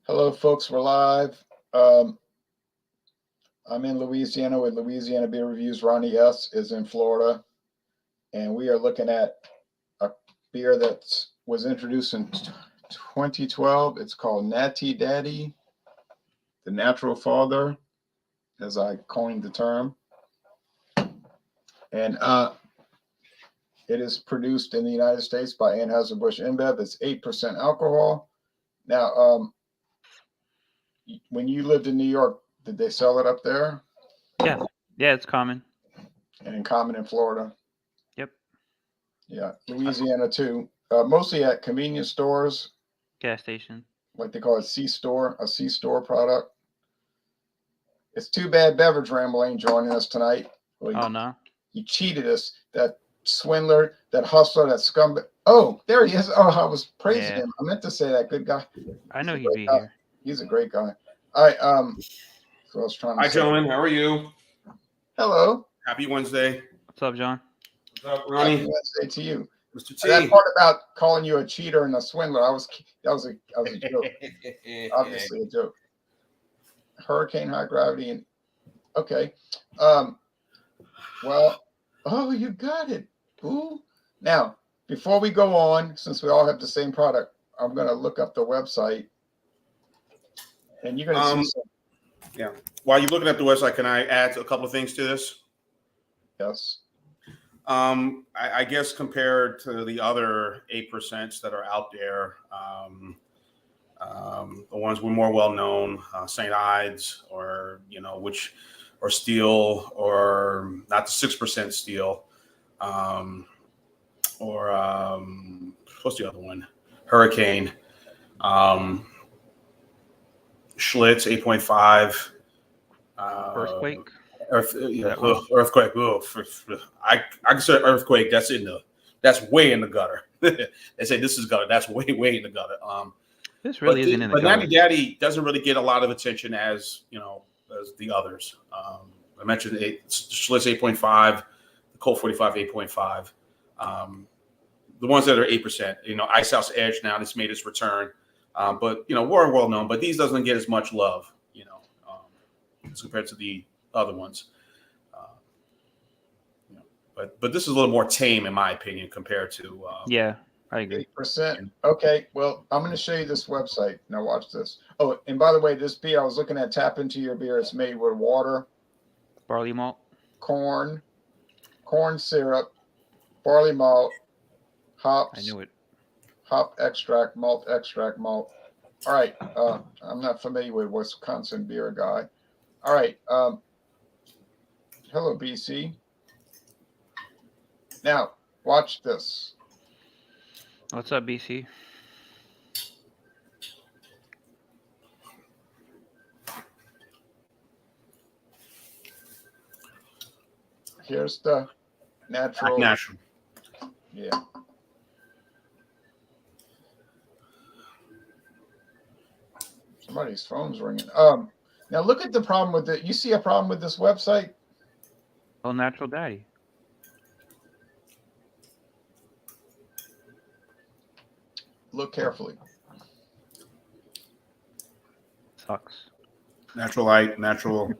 Hello, folks. We're live. Um, I'm in Louisiana with Louisiana Beer Reviews. Ronnie S. is in Florida, and we are looking at a beer that was introduced in 2012. It's called Natty Daddy, the Natural Father, as I coined the term. And it is produced in the United States by Anheuser-Busch InBev. It's 8% alcohol. Now, when you lived in New York, did they sell it up there? Yeah. Yeah, it's common. And in common in Florida? Yep. Yeah, Louisiana too. Mostly at convenience stores, Gas station. like they call it C-store, a C-store product. It's too bad Beverage Ramble ain't joining us tonight. Well, Oh no. he cheated us. That swindler, that hustler, that scumbag. Oh, there he is. Oh, I was praising him. I meant to say that. Good guy. I know He's a he'd great be guy. here. He's a great guy. All right. So I was trying to Hi, say. gentlemen. How are you? Hello. Happy Wednesday. What's up, John? What's up, Ronnie? Happy Wednesday to you. Mr. T. That part about calling you a cheater and a swindler, that was a joke. Obviously a joke. Hurricane high gravity and okay. Well, oh, you got it. Ooh. Now, before we go on, since we all have the same product, I'm gonna look up the website, and you're gonna see some. Yeah. While you're looking at the website, can I add a couple of things to this? Yes. I guess compared to the other 8% that are out there, the ones we're more well known, St. Ides, or which or Steel, or not the 6% Steel, or what's the other one? Hurricane, Schlitz 8.5, Earthquake. Earthquake. Oh, I consider Earthquake. That's way in the gutter. They say this is gutter. That's way in the gutter. This really isn't in the gutter. But Natty Daddy doesn't really get a lot of attention as the others. I mentioned Schlitz 8.5, the Colt 45 8.5. The ones that are 8%. Ice House Edge now it's made its return. But we're well known. But these doesn't get as much love. As compared to the other ones. But this is a little more tame, in my opinion, compared to. Yeah, I agree. 8%. Okay, well, I'm going to show you this website. Now watch this. Oh, and by the way, this beer I was looking at, Tap Into Your Beer. It's made with water, Barley malt, corn syrup, barley malt, hops. I knew it. Hop extract, malt. All right. I'm not familiar with Wisconsin beer guy. All right. Hello, BC. Now, watch this. What's up, BC? Here's the natural. Yeah. Somebody's phone's ringing. Now look at the problem with it. You see a problem with this website? Oh, Natural Daddy. Look carefully. Sucks. Natural Light, Natural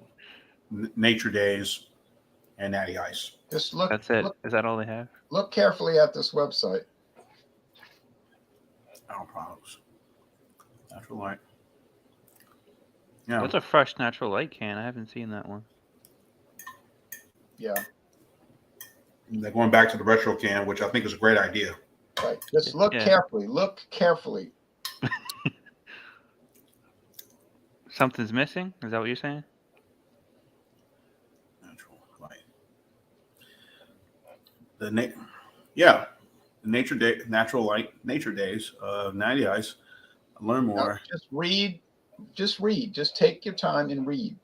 Nature Days, and Natty Ice. Just look. That's it. Look, Is that all they have? look carefully at this website. Our products. Natural Light. Yeah. That's a fresh Natural Light can. I haven't seen that one. Yeah. They're going back to the retro can, which I think is a great idea. Right. Just look carefully. Look carefully. Something's missing? Is that what you're saying? Natural Light. The Nature Day, Natural Light, Nature Days, Natty Ice. Learn more. No, just read. Just take your time and read.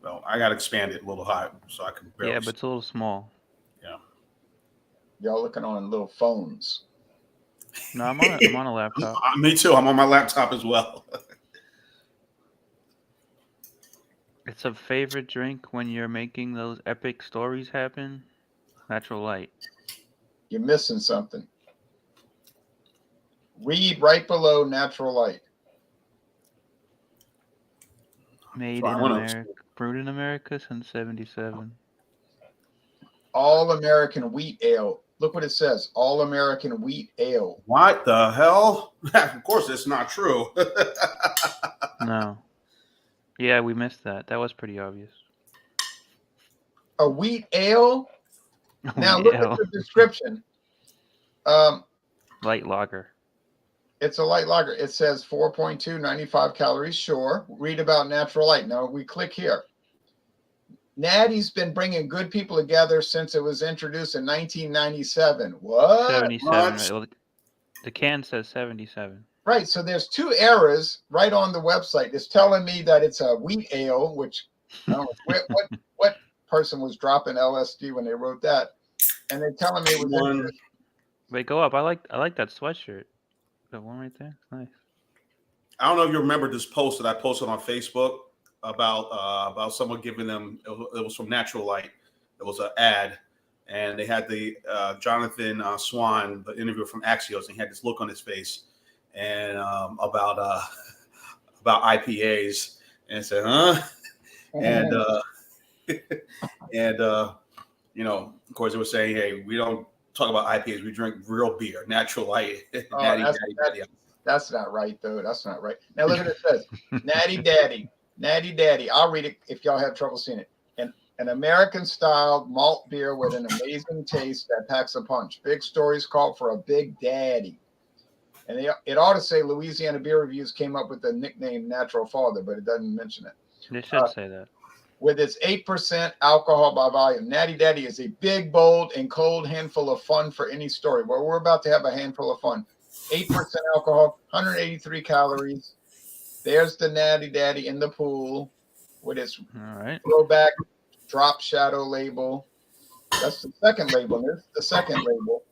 Well, I got to expand it a little high so I can. Yeah, but it's a little small. Yeah. Y'all looking on little phones. No, I'm on a laptop. Me too. I'm on my laptop as well. It's a favorite drink when you're making those epic stories happen. Natural Light. You're missing something. Read right below natural light. Made So I in wanna- America, brewed in America since '77. All American wheat ale. Look what it says. All American wheat ale. What the hell? Of course, it's not true. No. Yeah, we missed that. That was pretty obvious. A wheat ale? Now Wheat look at ale. the description. Light lager. It's a light lager. It says 4.2, 95 calories. Sure. Read about natural light. Now we click here. Natty's been bringing good people together since it was introduced in 1997. What? 77. What? Right? Well, the can says 77. Right. So there's 2 errors right on the website. It's telling me that it's a wheat ale, which I don't know what person was dropping LSD when they wrote that, and they're telling me it was One. Wait, go up. I like that sweatshirt. The one right there. It's nice. I don't know if you remember this post that I posted on Facebook about someone giving them. It was from Natural Light. It was an ad, and they had the Jonathan Swan, the interviewer from Axios, and he had this look on his face, and about IPAs, and said, "Huh?" And you know, of course, it was saying, "Hey, we don't talk about IPAs. We drink real beer, Natural Light." Natty, that's not right, though. That's not right. Now look at it says, Natty Daddy. I'll read it if y'all have trouble seeing it. An American-style malt beer with an amazing taste that packs a punch. Big stories call for a big daddy. And it ought to say Louisiana Beer Reviews came up with the nickname Natural Father, but it doesn't mention it. They should say that. With its 8% alcohol by volume, Natty Daddy is a big, bold, and cold handful of fun for any story. Well, we're about to have a handful of fun. 8% alcohol, 183 calories. There's the Natty Daddy in the pool with its All right. throwback drop shadow label. That's the second label. There's the second label.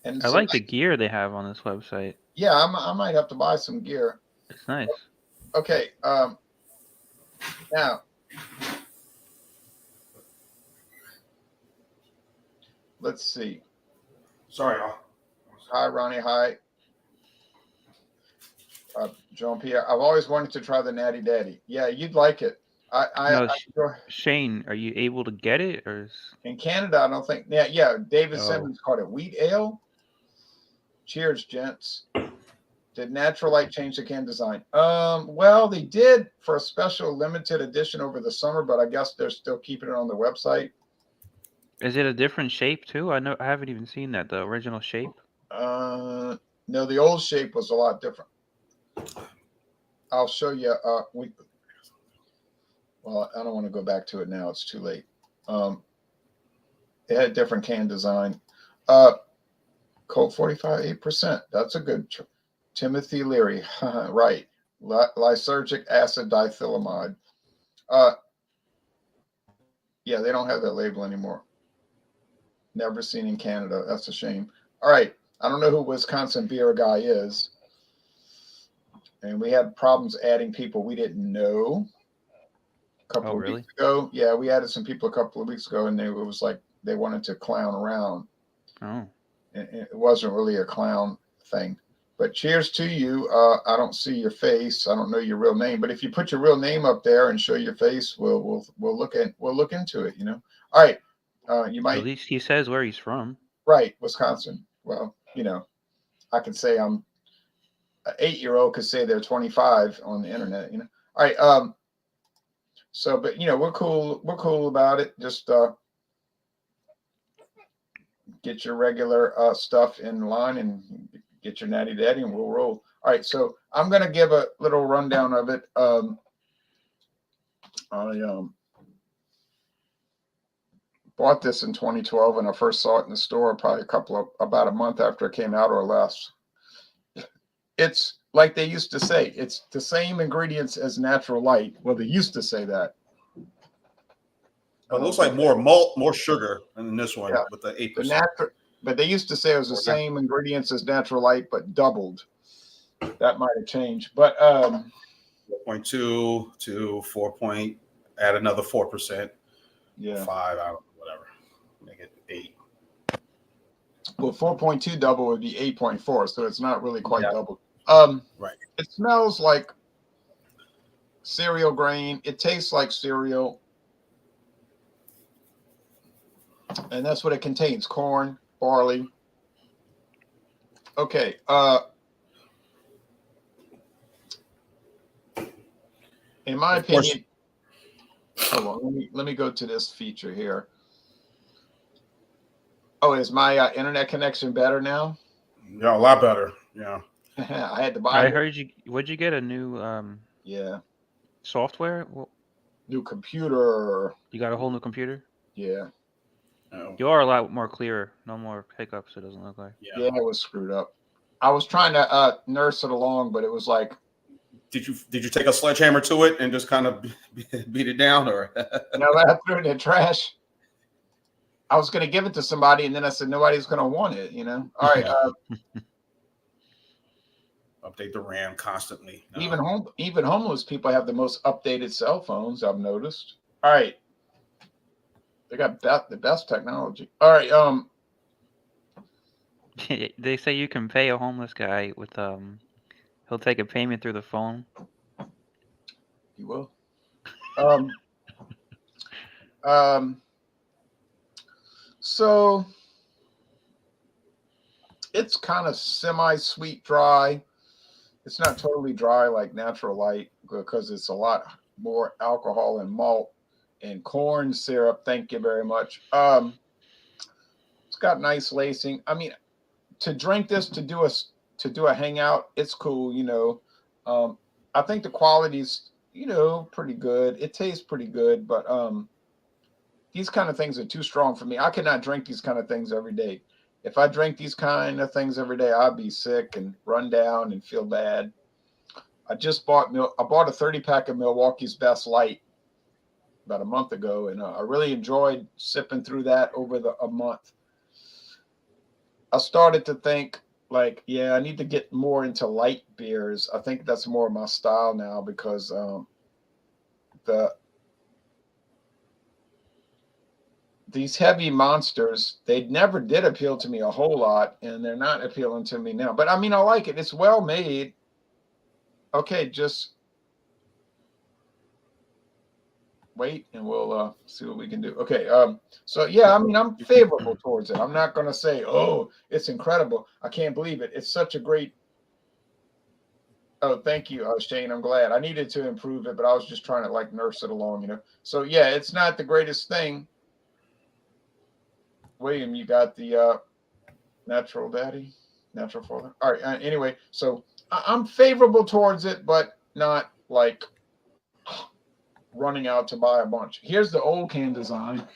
And I like the gear they have on this website. Yeah, I might have to buy some gear. It's nice. Okay. Now, let's see. Sorry, y'all. Hi, Ronnie. Hi. Jean-Pierre. I've always wanted to try the Natty Daddy. Yeah, you'd like it. Shane, are you able to get it, or in Canada? I don't think. Yeah. David Oh. Simmons called it wheat ale. Cheers, gents. Did Natural Light change the can design? Well, they did for a special limited edition over the summer, but I guess they're still keeping it on the website. is it a different shape too? I haven't even seen that, the original shape. No, the old shape was a lot different. I'll show you. Well, I don't want to go back to it now. It's too late. It had different can design. Colt 45, 8%. That's a good. Timothy Leary, right. Lysergic acid dithylamide. Yeah, they don't have that label anymore. Never seen in Canada. That's a shame. All right. I don't know who Wisconsin beer guy is. And we had problems adding people we didn't know a couple of weeks ago. Yeah, we added some people a couple of weeks ago, and it was like they wanted to clown around. Oh. It wasn't really a clown thing. But cheers to you. I don't see your face. I don't know your real name. But if you put your real name up there and show your face, we'll look into it. You know. All right. You might. At least he says where he's from. Right, Wisconsin. Well, you know, I can say I'm an 8-year-old could say they're 25 on the internet. You know. All right. So, but you know, we're cool. We're cool about it. Just get your regular stuff in line and get your Natty Daddy, and we'll roll. All right, so I'm going to give a little rundown of it. I bought this in 2012 when I first saw it in the store, probably about a month after it came out or less. It's like they used to say, it's the same ingredients as Natural Light. Well, they used to say that. It looks like more malt, more sugar than this one with the 8%. But they used to say it was the same ingredients as Natural Light, but doubled. That might have changed. But 4.2 to 4 point, add another 4%. Yeah. 5, I don't know, whatever. Make it 8. Well, 4.2 double would be 8.4, so it's not really quite Yeah. double. Right. It smells like cereal grain. It tastes like cereal. And that's what it contains: corn, barley. Okay. In my Of course. opinion, hold on. Let me go to this feature here. Oh, is my internet connection better now? Yeah, a lot better. Yeah. I had to buy. I heard you. Would you get a new Yeah, software? Well, new computer. you got a whole new computer. Yeah, Oh, You are a lot more clearer. No more hiccups. It doesn't look like. yeah. yeah, it was screwed up. I was trying to nurse it along, but it was like, Did you take a sledgehammer to it and just kind of beat it down, or? I threw it in the trash. I was going to give it to somebody, and then I said nobody's going to want it. All right. Update the RAM constantly. No. Even homeless people have the most updated cell phones, I've noticed. All right. They got the best technology. All right. They say you can pay a homeless guy with he'll take a payment through the phone. You will. So it's kind of semi-sweet dry. It's not totally dry like Natural Light because it's a lot more alcohol and malt and corn syrup. Thank you very much. It's got nice lacing. I mean, to drink this to do a hangout, it's cool. I think the quality's pretty good. It tastes pretty good, but these kind of things are too strong for me. I cannot drink these kind of things every day. If I drink these kind of things every day, I'd be sick and run down and feel bad. I bought a 30-pack of Milwaukee's Best Light about a month ago, and I really enjoyed sipping through that over a month. I started to think, like, yeah, I need to get more into light beers. I think that's more my style now because these heavy monsters, they never did appeal to me a whole lot, and they're not appealing to me now. But I mean, I like it. It's well made. Okay, just wait and we'll see what we can do. Okay, so yeah, I mean, I'm favorable towards it. I'm not going to say, oh, it's incredible. I can't believe it. It's such a great. Oh, thank you, Shane. I'm glad. I needed to improve it, but I was just trying to like nurse it along. So yeah, it's not the greatest thing. William, you got the natural father. All right. Anyway, so I'm favorable towards it, but not like running out to buy a bunch. Here's the old can design,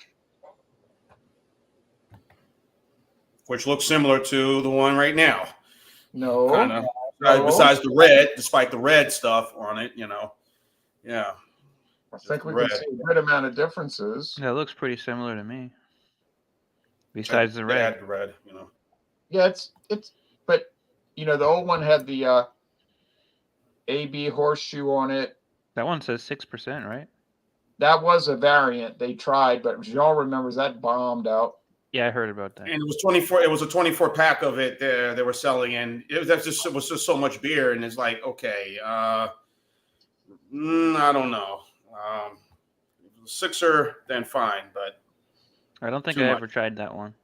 Which looks similar to the one right now. No, Kind of. no. Besides the red, despite the red stuff on it, Yeah. I think we can see a good amount of differences. Yeah, it looks pretty similar to me. Besides the red. Add red, Yeah, it's but the old one had the AB horseshoe on it. That one says 6%, right? That was a variant they tried, but Jean remembers that bombed out. Yeah, I heard about that. And it was 24. It was a 24 pack of it they were selling, and it was just so much beer, and it's like, okay, I don't know. If it was a 6er, then fine, but I don't think I ever tried that one.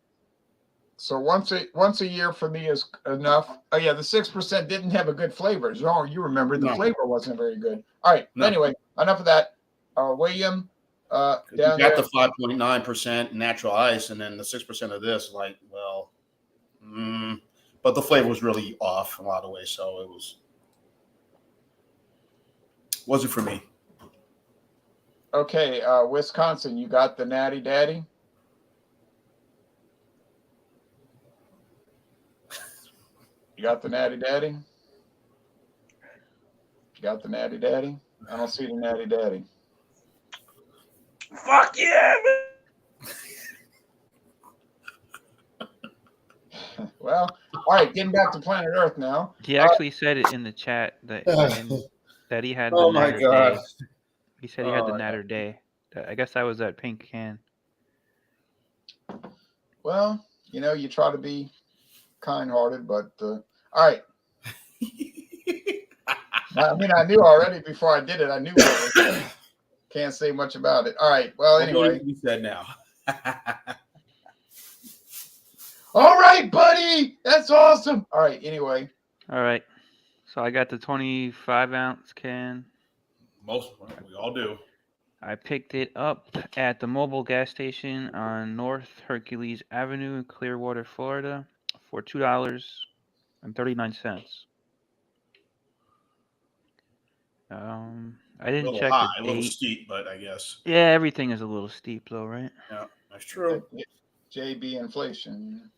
So once a year for me is enough. Oh yeah, the 6% didn't have a good flavor. Jean, you remember the flavor wasn't very good. All right. No. Anyway, enough of that. William, you got the 5.9% natural ice, and then the 6% of this. Like, well, but the flavor was really off in a lot of ways, so it wasn't for me. Okay, Wisconsin, you got the Natty Daddy. You got the Natty Daddy? You got the Natty Daddy? I don't see the Natty Daddy. Fuck yeah, man. Well, all right, getting back to planet Earth now. He actually said it in the chat that he had the oh my Natter God. Day. He said he had the Natter Day. I guess that was that pink can. Well, you try to be kind-hearted, but all right. I mean, I knew already before I did it. I knew what it was. Can't say much about it. All right. Well, anyway. You said now. All right, buddy. That's awesome. All right. Anyway. All right. So I got the 25-ounce can. We all do. I picked it up at the mobile gas station on North Hercules Avenue in Clearwater, Florida, for $2.39. I didn't check high, the a little date. steep, but I guess. Yeah, everything is a little steep though, right? Yeah, that's true. JB inflation.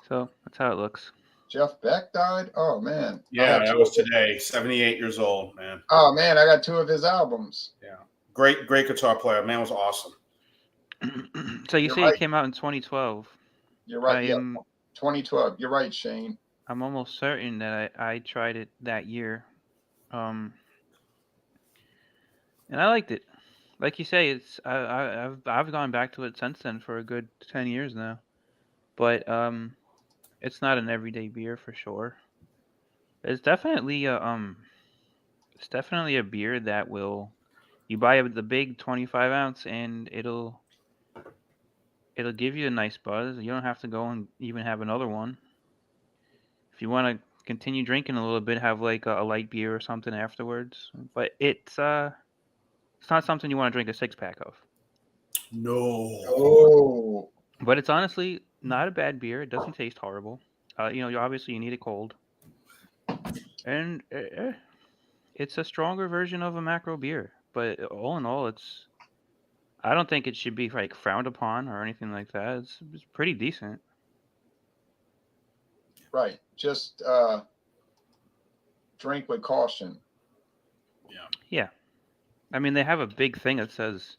So that's how it looks. Jeff Beck died. Oh man. Yeah, that was today. 78 years old, man. Oh man, I got 2 of his albums. Yeah, great guitar player. Man was awesome. So you say right. it came out in 2012. You're right. Yeah, 2012. You're right, Shane. I'm almost certain that I tried it that year, and I liked it. Like you say, it's I've gone back to it since then for a good 10 years now, but it's not an everyday beer for sure. It's definitely a beer that will, you buy the big 25-ounce and it'll give you a nice buzz. You don't have to go and even have another one. If you want to continue drinking a little bit, have like a light beer or something afterwards. But it's not something you want to drink a 6-pack of. No. Oh. But it's honestly not a bad beer. It doesn't taste horrible. Obviously you need it cold. And it's a stronger version of a macro beer. But all in all, I don't think it should be like frowned upon or anything like that. It's pretty decent. Right. Just drink with caution. Yeah. Yeah. I mean, they have a big thing that says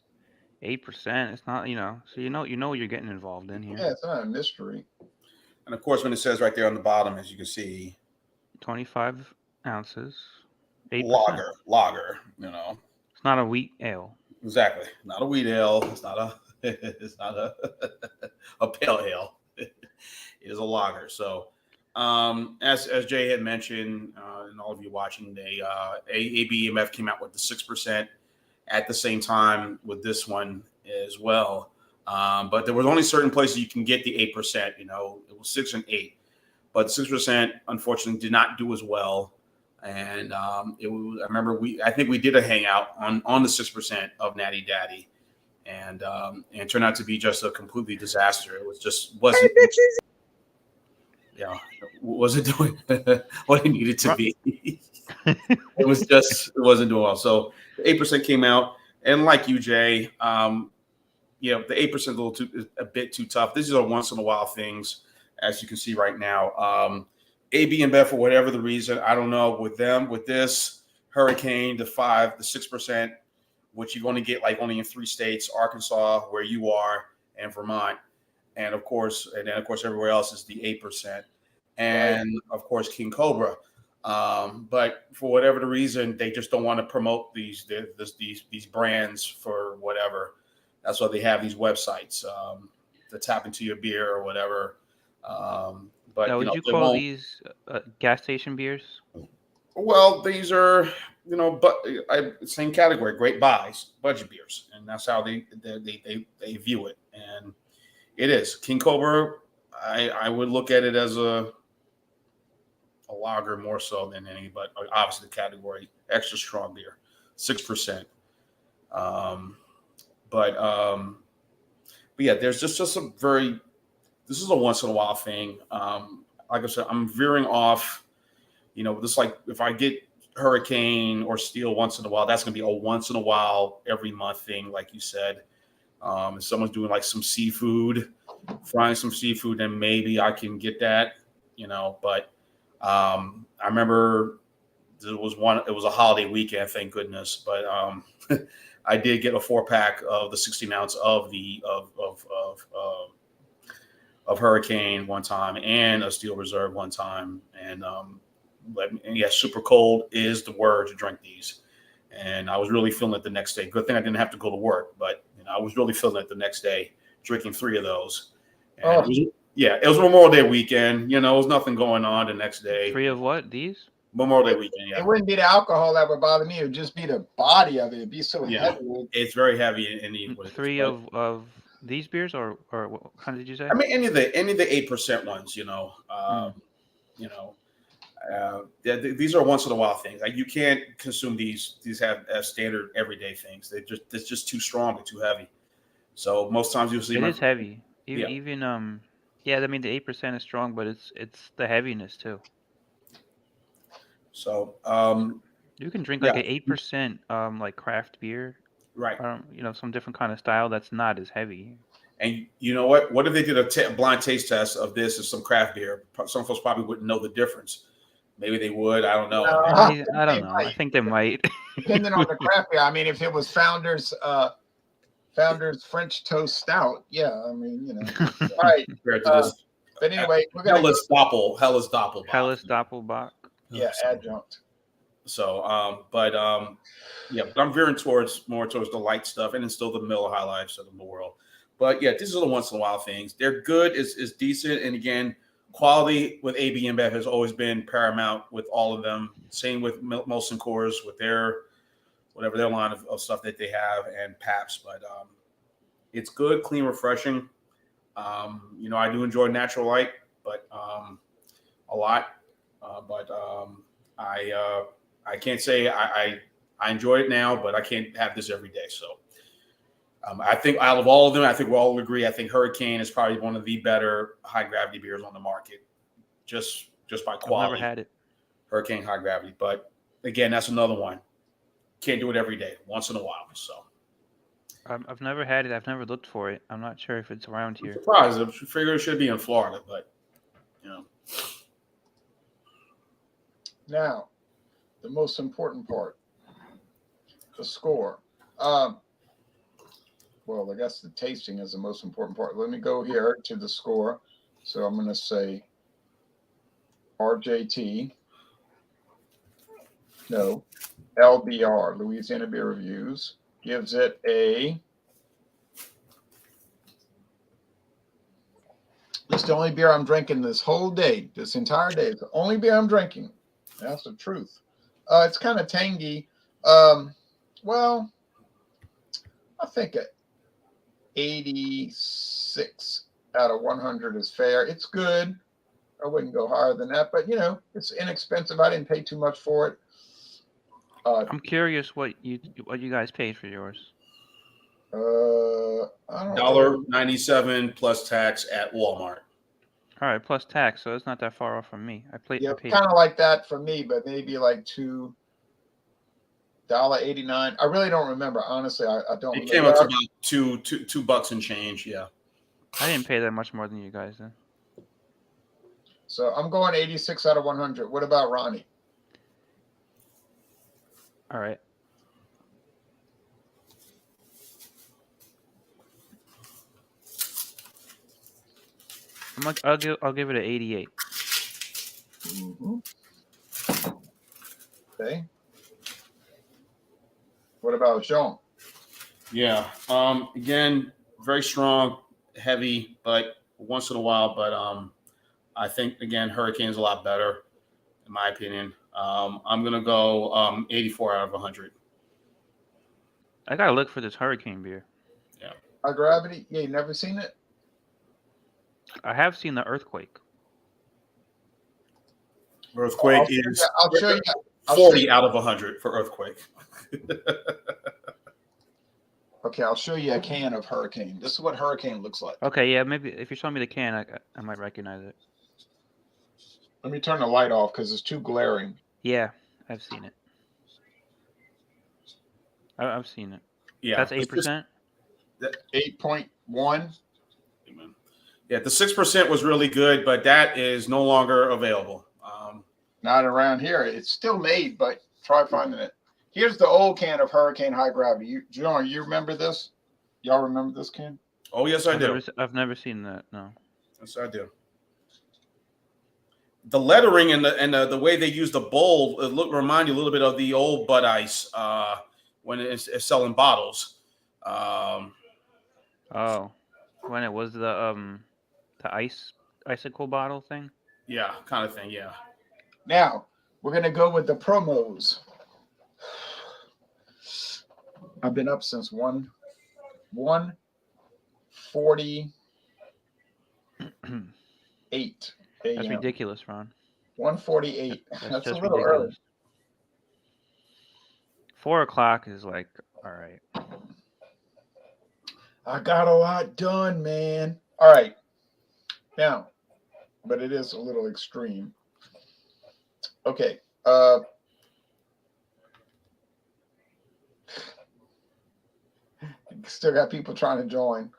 8%. It's not, so you know what you're getting involved in here. Yeah, it's not a mystery. And of course, when it says right there on the bottom, as you can see, 25 ounces, 8%. Lager. It's not a wheat ale. Exactly. Not a wheat ale. It's not a a pale ale. It is a lager. So, as Jay had mentioned, and all of you watching, ABMF came out with the 6% at the same time with this one as well. But there was only certain places you can get the 8%. It was 6 and 8, but 6% unfortunately did not do as well. And it was. I remember I think we did a hangout on the 6% of Natty Daddy, and it turned out to be just a completely disaster. It wasn't. Yeah, wasn't doing what it needed to be. It wasn't doing well. So the 8% came out, and like you, Jay, the 8% is a bit too tough. These are once in a while things, as you can see right now. AB and Beth, for whatever the reason, I don't know, with this Hurricane, the 6%, which you're going to get like only in 3 states, Arkansas, where you are, and Vermont. And of course, everywhere else is the 8%. And of course, King Cobra. But for whatever the reason, they just don't want to promote these brands for whatever. That's why they have these websites to tap into your beer or whatever. But now, would you call these gas station beers? Well, these are, same category, great buys, budget beers, and that's how they view it. And it is King Cobra. I would look at it as a lager more so than any, but obviously the category extra strong beer, 6%. But yeah, there's just some this is a once in a while thing. Like I said, I'm veering off, just like if I get Hurricane or Steel once in a while, that's going to be a once in a while, every month thing, like you said. If someone's doing like some seafood, frying some seafood, then maybe I can get that, but I remember it was a holiday weekend, thank goodness. But I did get a 4-pack of the 16-ounce of Hurricane one time and a Steel Reserve one time. And super cold is the word to drink these. And I was really feeling it the next day. Good thing I didn't have to go to work, but I was really feeling it the next day, drinking 3 of those. And Yeah, it was Memorial Day weekend. You know, there was nothing going on the next day. 3 of what? These? Memorial Day weekend, yeah. It wouldn't be the alcohol that would bother me. It would just be the body of it. It'd be so Yeah. heavy. It's very heavy in the 3 of these beers, or what kind did you say? I mean, any of the 8% ones, you know, these are once in a while things. Like you can't consume these. These have as standard everyday things. It's just too strong and too heavy. So most times you'll see It is heavy. Yeah. Even yeah, I mean the 8% is strong, but it's the heaviness too. So You can drink like an 8% like craft beer, right. you know, some different kind of style that's not as heavy. And you know what? What if they did a blind taste test of this and some craft beer? Some folks probably wouldn't know the difference. Maybe they would. I don't know. I don't know. I think they might. Depending on the craft beer. I mean, if it was Founder's French Toast Stout, yeah. I mean, you know, right. But anyway, we're gonna Hellas Doppelbock. Hellas Doppelbock. Yeah, adjunct. So, but I'm veering more towards the light stuff, and then still the Miller High Life of the world. But yeah, these are the once in a while things. They're good, is decent, and again, quality with AB InBev has always been paramount with all of them. Same with Molson Coors with their whatever their line of stuff that they have, and Pabst. But it's good, clean, refreshing. You know, I do enjoy Natural Light, but a lot. But I can't say I enjoy it now, but I can't have this every day. So I think out of all of them, I think we all agree. I think Hurricane is probably one of the better high gravity beers on the market, just by quality. I've never had it. Hurricane high gravity, but again, that's another one. Can't do it every day. Once in a while. So I've never had it. I've never looked for it. I'm not sure if it's around here. I'm surprised. I figured it should be in Florida, but you know. Now, the most important part, the score. Well, I guess the tasting is the most important part. Let me go here to the score. So I'm going to say RJT. No, LBR, Louisiana Beer Reviews, gives it a. This is the only beer I'm drinking this whole day, this entire day. It's the only beer I'm drinking. That's the truth. It's kind of tangy. Well, I think 86 out of 100 is fair. It's good. I wouldn't go higher than that, but you know, it's inexpensive. I didn't pay too much for it. I'm curious what you guys paid for yours. I don't know. $1.97 plus tax at Walmart. All right, plus tax, so it's not that far off from me. I paid. Kind of like that for me, but maybe like $2.89. I really don't remember. Honestly, I don't. It came up to about $2 and change. Yeah. I didn't pay that much more than you guys then. So I'm going 86 out of 100. What about Ronnie? All right. I'll give it an 88. Mm-hmm. Okay. What about Jean? Yeah. Again, very strong, heavy, but once in a while. But I think again, Hurricane's a lot better, in my opinion. I'm gonna go 84 out of 100. I gotta look for this Hurricane beer. Yeah. High gravity? Yeah, you never seen it? I have seen the Earthquake. Earthquake I'll show you. 40 out of 100 for Earthquake. Okay, I'll show you a can of Hurricane. This is what Hurricane looks like. Okay, yeah, maybe if you show me the can, I might recognize it. Let me turn the light off because it's too glaring. Yeah, I've seen it. I've seen it. Yeah, that's 8%. 8.1. Yeah, the 6% was really good, but that is no longer available. Not around here. It's still made, but try finding it. Here's the old can of Hurricane High Gravity. John, you remember this? Y'all remember this can? Oh, yes, I do. I've never seen that. No. Yes, I do. The lettering and the way they use the bowl remind you a little bit of the old Bud Ice when it's selling bottles. Oh, when it was the icicle bottle thing. Yeah, kind of thing. Yeah. Now we're gonna go with the promos. I've been up since 1:48 That's a.m. ridiculous, Ron. 1:48. That's That's a just little ridiculous. early. 4 o'clock is like, all right. I got a lot done, man. All right. Now, but it is a little extreme. Okay. Still got people trying to join.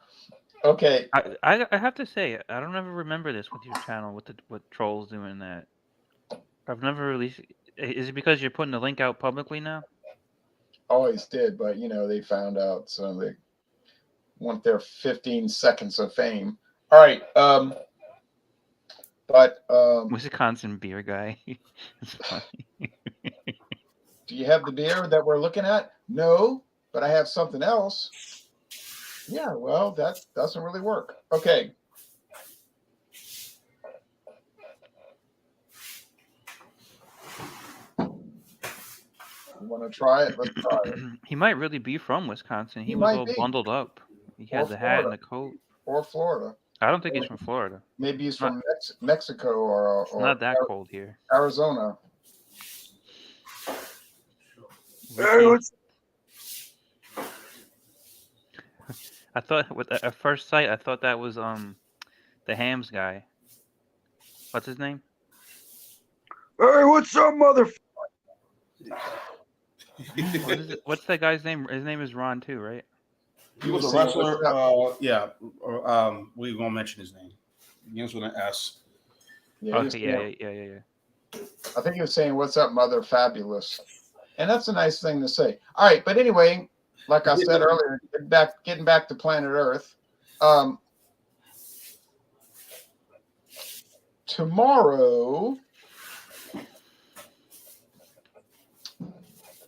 Okay. I have to say, I don't ever remember this with your channel with trolls doing that. I've never really. Is it because you're putting the link out publicly now? Always did, but they found out, so they want their 15 seconds of fame. All right. But Wisconsin beer guy. It's funny. do you have the beer that we're looking at? No, but I have something else. Yeah, well, that doesn't really work. Okay. You want to try it? Let's try it. He might really be from Wisconsin. He He was might all be. bundled up. He Or had the hat and Florida. the coat. Or Florida. I don't think he's from Florida. Maybe he's Not- from Mexico or Not that cold here. Arizona. I thought at first sight I thought that was the Hams guy. What's his name? Hey, what's up, mother? What's that guy's name? His name is Ron too, right? He was a saying, wrestler. what's Yeah. We won't mention his name. It begins with an S. Yeah, he was Okay, yeah. saying- I think he was saying, "What's up, Mother Fabulous?" And that's a nice thing to say. All right, but anyway, like I said earlier, getting back to planet Earth.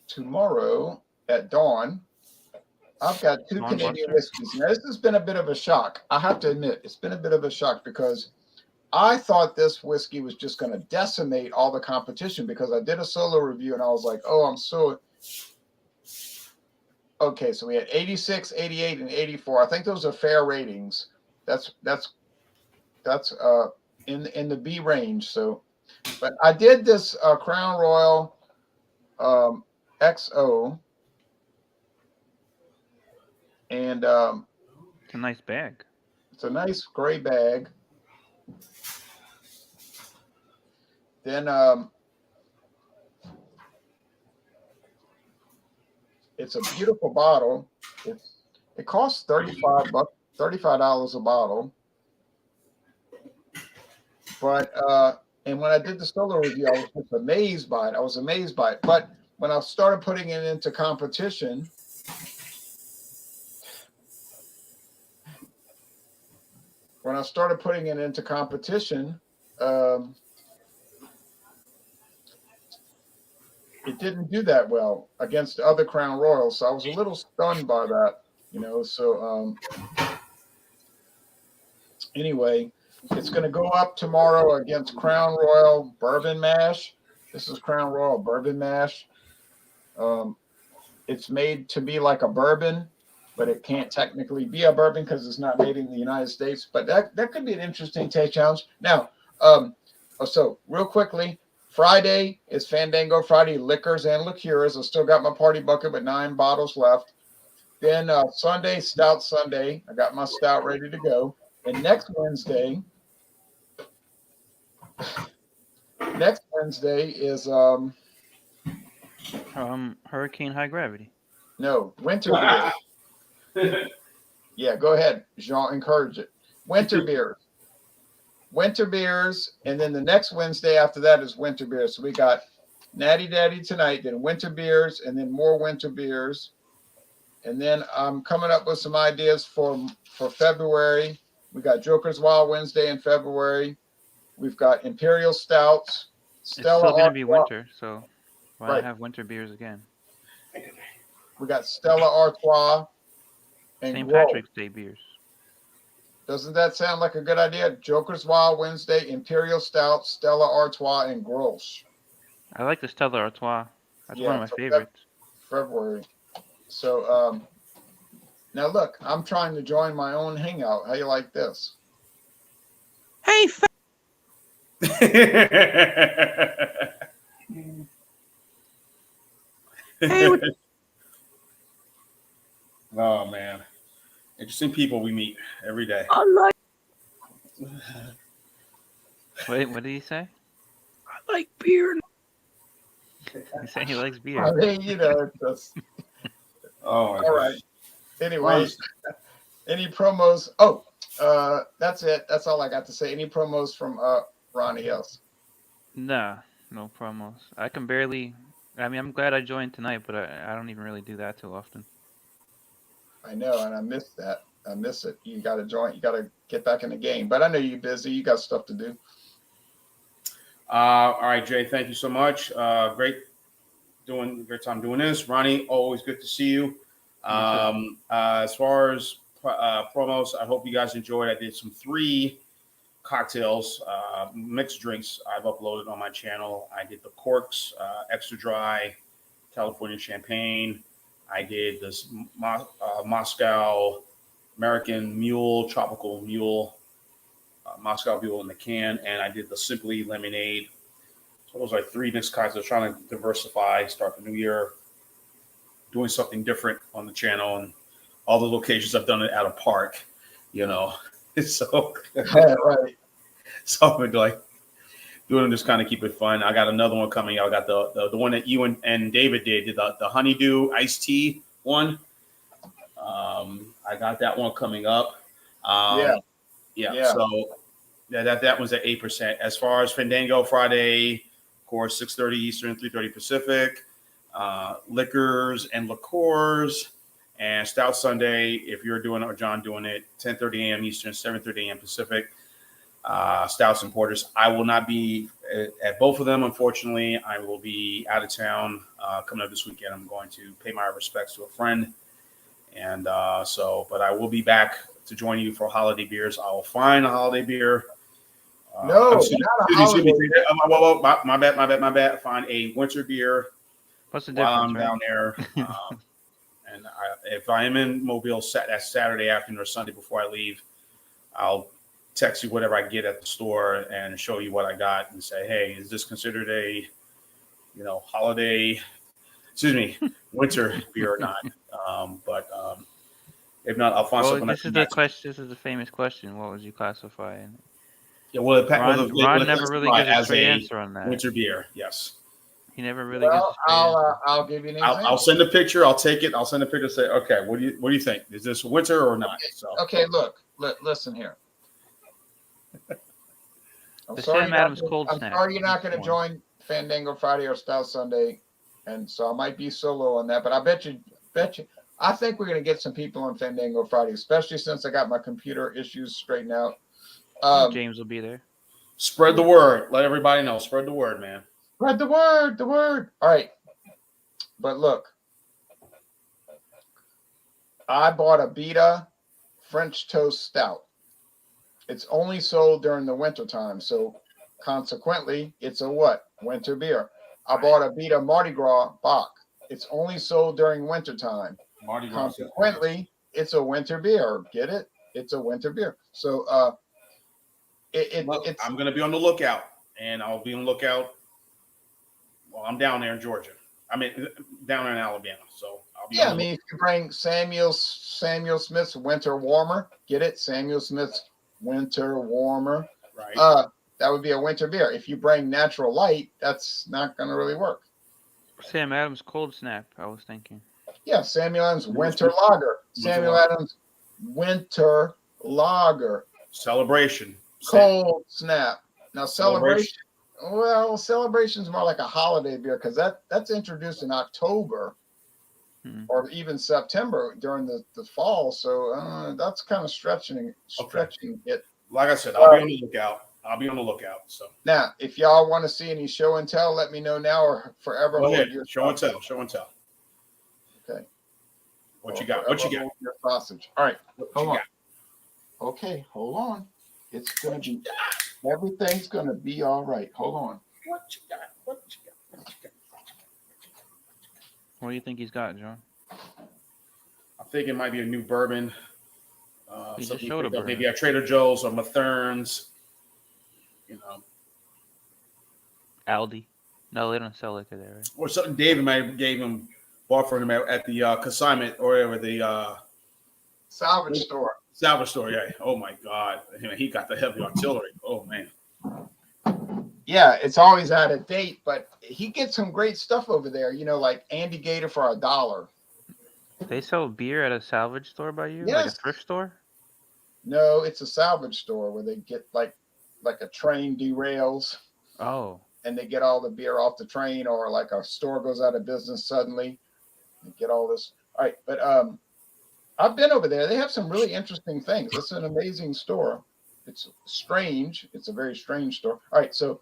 Tomorrow at dawn, I've got two Dawn Canadian Buster? whiskeys. Now, this has been a bit of a shock. I have to admit, it's been a bit of a shock because I thought this whiskey was just going to decimate all the competition because I did a solo review and I was like, oh, I'm so. Okay, so we had 86, 88, and 84. I think those are fair ratings. That's in the B range. So, but I did this Crown Royal XO, and It's a nice bag. it's a nice gray bag. Then it's a beautiful bottle. It costs $35 a bottle. But and when I did the solo review, I was just amazed by it. But when I started putting it into competition, it didn't do that well against the other Crown Royals. So I was a little stunned by that, So anyway, it's going to go up tomorrow against Crown Royal Bourbon Mash. This is Crown Royal Bourbon Mash. It's made to be like a bourbon, but it can't technically be a bourbon because it's not made in the United States. But that could be an interesting taste challenge. Now, so real quickly, Friday is Fandango Friday, liquors and liqueurs. I still got my party bucket with 9 bottles left. Then Sunday, Stout Sunday. I got my stout ready to go. And next Wednesday is Hurricane High Gravity. no winter beer. Yeah, go ahead, Jean. Encourage it. Winter beers, and then the next Wednesday after that is winter beers. So we got Natty Daddy tonight, then winter beers, and then more winter beers. And then I'm coming up with some ideas for February. We got Joker's Wild Wednesday in February. We've got Imperial Stouts. It's still going to be winter, so why Right. not have winter beers again? We got Stella Artois and St. Grow. Patrick's Day beers. Doesn't that sound like a good idea? Joker's Wild Wednesday, Imperial Stout, Stella Artois, and Grolsch. I like the Stella Artois. That's one of my for favorites. February. So now look, I'm trying to join my own hangout. How you like this? Hey, Oh man, interesting people we meet every day. I Wait, what did he say? like beer. He said he likes I beer. mean, it's just Oh, my all right. Anyways, any promos? Oh, that's it. That's all I got to say. Any promos from Ronnie else? Nah, no promos. I can barely. I mean, I'm glad I joined tonight, but I don't even really do that too often. I know, and I missed that. I miss it. You got to join. You got to get back in the game. But I know you're busy. You got stuff to do. All right, Jay. Thank you so much. Great time doing this. Ronnie, always good to see you. As far as promos, I hope you guys enjoyed. I did some 3 cocktails, mixed drinks I've uploaded on my channel. I did the Corks, extra dry, California champagne. I did this Moscow American Mule, tropical mule, Moscow Mule in the can, and I did the Simply Lemonade. So those are 3 mixed cocktails. Trying to diversify, start the new year, doing something different on the channel, and all the locations I've done it at a park, So, Right. so I'm like doing this kind of keep it fun. I got another one coming out. I got the one that you and David did the honeydew iced tea one. I got that one coming up. Yeah. So that one's at 8%. As far as Fandango Friday, of course, 6:30 Eastern, 3:30 Pacific. Liquors and liqueurs, and Stout Sunday, if you're doing it or John doing it, 10:30 a.m. Eastern, 7:30 a.m. Pacific. Stouts and porters. I will not be at both of them, unfortunately. I will be out of town coming up this weekend. I'm going to pay my respects to a friend, and but I will be back to join you for holiday beers. I will find a holiday beer. No, not a holiday. My bad. Find a winter beer. What's the While difference? I'm down there, and if I am in Mobile that Saturday afternoon or Sunday before I leave, I'll text you whatever I get at the store and show you what I got and say, hey, is this considered a, holiday, winter beer or not? If not, I'll find something. This is the question. This is the famous question. What would you classify? Yeah, well, Ron never really gives a straight answer on that. Winter beer, yes. He never really gives a straight answer. I'll give you an example. I'll send a picture. I'll take it. I'll send a picture and say, okay, what do you think? Is this winter or not? Okay, look, listen here. I'm The sorry Sam Adams cold I'm snap. sorry you're not going to join Fandango Friday or Stout Sunday, and so I might be solo on that. But I bet you, I think we're going to get some people on Fandango Friday, especially since I got my computer issues straightened out. James will be there. Spread the word. Let everybody know. Spread the word, man. Spread the word. The word. All right. But look, I bought a Beta French Toast Stout. It's only sold during the winter time, so consequently, it's a what? Winter beer. I bought a Beta Mardi Gras Bock. It's only sold during winter time. Consequently, it's a winter beer. Get it? It's a winter beer. So it's. I'm going to be on the lookout, and I'll be on the lookout. Well, I'm down there in Georgia. I mean, down there in Alabama. So I'll be. Yeah, I mean, if you bring Samuel Smith's Winter Warmer, get it? Samuel Smith's Winter Warmer. Right. That would be a winter beer. If you bring Natural Light, that's not going to really work. Sam Adams cold snap. I was thinking. Yeah, Samuel Adams Winter Lager. Samuel Adams Winter Lager. Celebration. Cold snap. Now celebration. Well, celebration's more like a holiday beer because that's introduced in October or even September during the fall. So that's kind of stretching it. Like I said, I'll be on the lookout. So now, if y'all want to see any show and tell, let me know now or forever. Go ahead. Show and tell. Okay. What you got? What you got? Your sausage. All right. Hold Okay, hold on. It's gonna be everything's gonna be all right. Hold on. What you got? What you got? What you got? What do you think he's got, John? I'm thinking it might be a new bourbon. He just Something showed a picked up bourbon. maybe at Trader Joe's or Mathern's. You know, Aldi. No, they don't sell liquor there, right? or something David might have gave him, bought for him at the consignment or whatever, the Salvage store. salvage store. Yeah. Oh my God, he got the heavy artillery. Oh man. Yeah, it's always out of date, but he gets some great stuff over there. You know, like Andy Gator for $1. They sell beer at a salvage store by you, like a Yes. thrift store. No, it's a salvage store where they get like a train derails Oh, and they get all the beer off the train, or like a store goes out of business suddenly and get all this. All right, but I've been over there. They have some really interesting things. It's an amazing store. It's strange. It's a very strange store. All right, so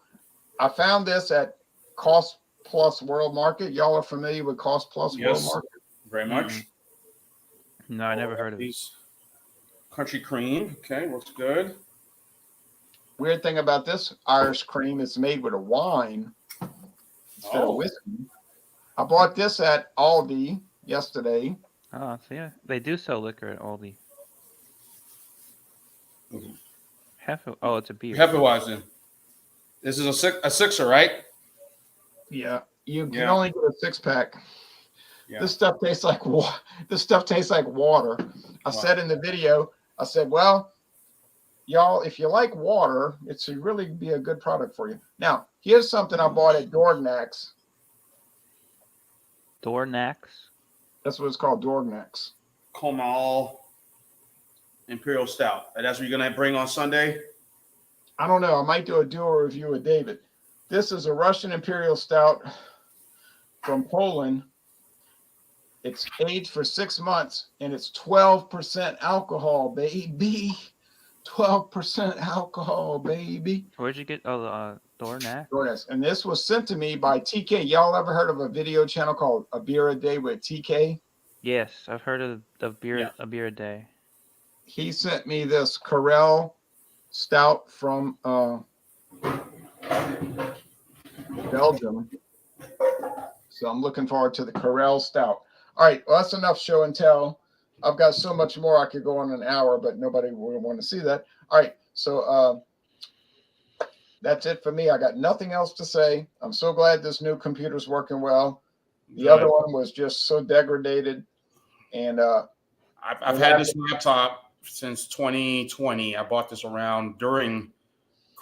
I found this at Cost Plus World Market. Y'all are familiar with Cost Plus World Yes. Market? Very much. no, I never heard of it. These country cream. Okay, looks good. Weird thing about this Irish cream is made with a wine instead of whiskey. I bought this at Aldi yesterday. Oh, so yeah, they do sell liquor at Aldi. Mhm. Oh, it's a beer. Hefeweizen. This is a sixer, right? Yeah, you can Yeah. only get a 6-pack. Yeah. This stuff tastes like This stuff tastes like water. I Wow. said in the video, I said, well, y'all, if you like water, it should really be a good product for you. Now, here's something I bought at Dorgnac's. Dornax. That's what it's called, Dorgnac's. Comal Imperial Stout. And that's what you're gonna bring on Sunday. I don't know. I might do a dual review with David. This is a Russian Imperial Stout from Poland. It's aged for 6 months and it's 12% alcohol, baby. 12% alcohol, baby. Where'd you get? Oh, Dornax. Dorgnac's. And this was sent to me by TK. Y'all ever heard of a video channel called A Beer a Day with TK? Yes, I've heard of the beer. Yeah. A beer a day. He sent me this Corel Stout from Belgium. So I'm looking forward to the Corel Stout. All right, well, that's enough show and tell. I've got so much more. I could go on an hour, but nobody would want to see that. All right, so that's it for me. I got nothing else to say. I'm so glad this new computer's working well. The other one was just so degraded. And I've had this laptop since 2020. I bought this during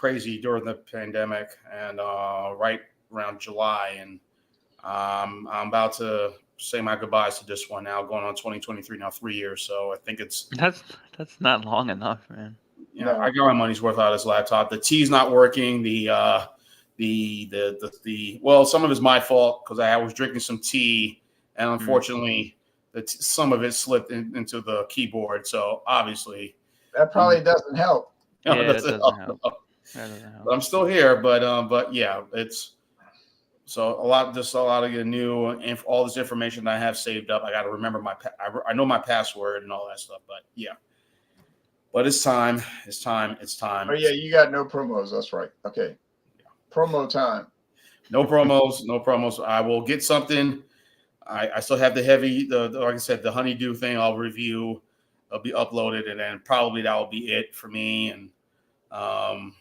the pandemic, and right around July, and I'm about to say my goodbyes to this one now, going on 2023 now, 3 years. So I think it's That's not long enough, man. yeah, I got my money's worth out of this laptop. The T's not working. Well, some of it's my fault because I was drinking some tea, and unfortunately, some of it slipped into the keyboard. So obviously, that probably doesn't help. Yeah, that doesn't doesn't help. That doesn't help. But I'm still here. But yeah, it's so a lot of new and all this information that I have saved up. I got to remember I know my password and all that stuff. But yeah, but it's time. It's time. Oh yeah, you got no promos. That's right. Okay, promo time. No promos. I will get something. I still have the like I said, the honeydew thing. I'll review. It'll be uploaded, and then probably that will be it for me and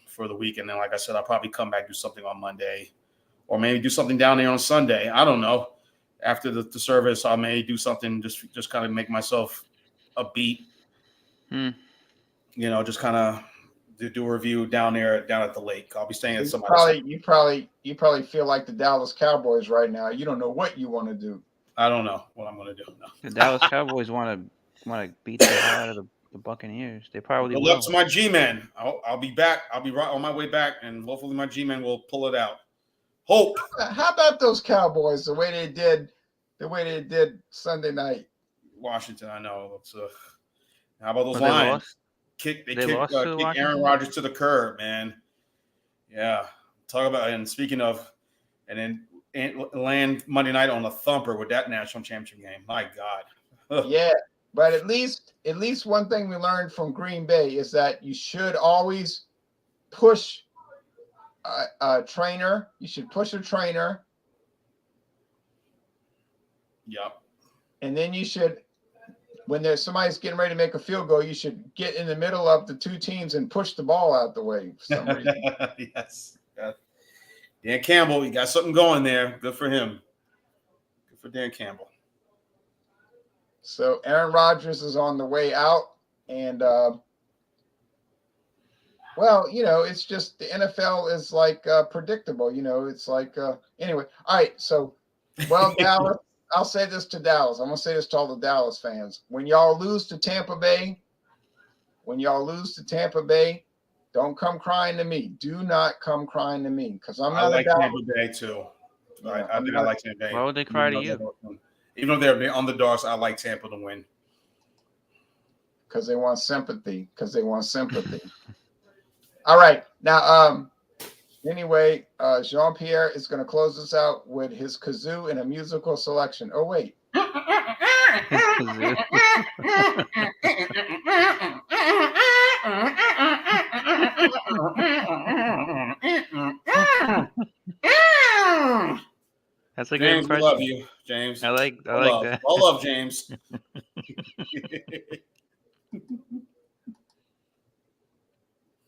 for the week. And then, like I said, I'll probably come back do something on Monday, or maybe do something down there on Sunday. I don't know. After the service, I may do something just kind of make myself a beat. You know, just kind of do a review down at the lake. I'll be staying at somebody's. You probably feel like the Dallas Cowboys right now. You don't know what you want to do. I don't know what I'm going to do. No. The Dallas Cowboys want to beat the hell out of the Buccaneers. They probably Good will. luck to my G-men. I'll be back. I'll be right on my way back, and hopefully my G-men will pull it out. Hope. How about those Cowboys? The way they did Sunday night. Washington, I know. It's how about those But they Lions? lost. Kick lost to Aaron Washington? Rodgers to the curb, man. Yeah. Talk about, and speaking of, and then land Monday night on a thumper with that national championship game. My God. Yeah, But at least one thing we learned from Green Bay is that you should always push a trainer. You should push a trainer, Yep. and then you should, when there's somebody's getting ready to make a field goal, you should get in the middle of the two teams and push the ball out the way for some reason. Yes. Yeah. Dan Campbell, you got something going there. Good for him. Good for Dan Campbell. So Aaron Rodgers is on the way out, and well, you know, it's just the NFL is like predictable. You know, it's like anyway. All right, so well, Dallas. I'll say this to Dallas. I'm gonna say this to all the Dallas fans. When y'all lose to Tampa Bay, don't come crying to me. Do not come crying to me because I'm I not like a Dallas. Tampa Bay too. Yeah, I think I like Tampa Bay. Why would they cry to you? Even though they're underdogs, I like Tampa to win. Because they want sympathy. All right. Now, anyway, Jean-Pierre is going to close us out with his kazoo and a musical selection. Oh, wait. That's a good James, we impression. love you, James. I like All that. love, James.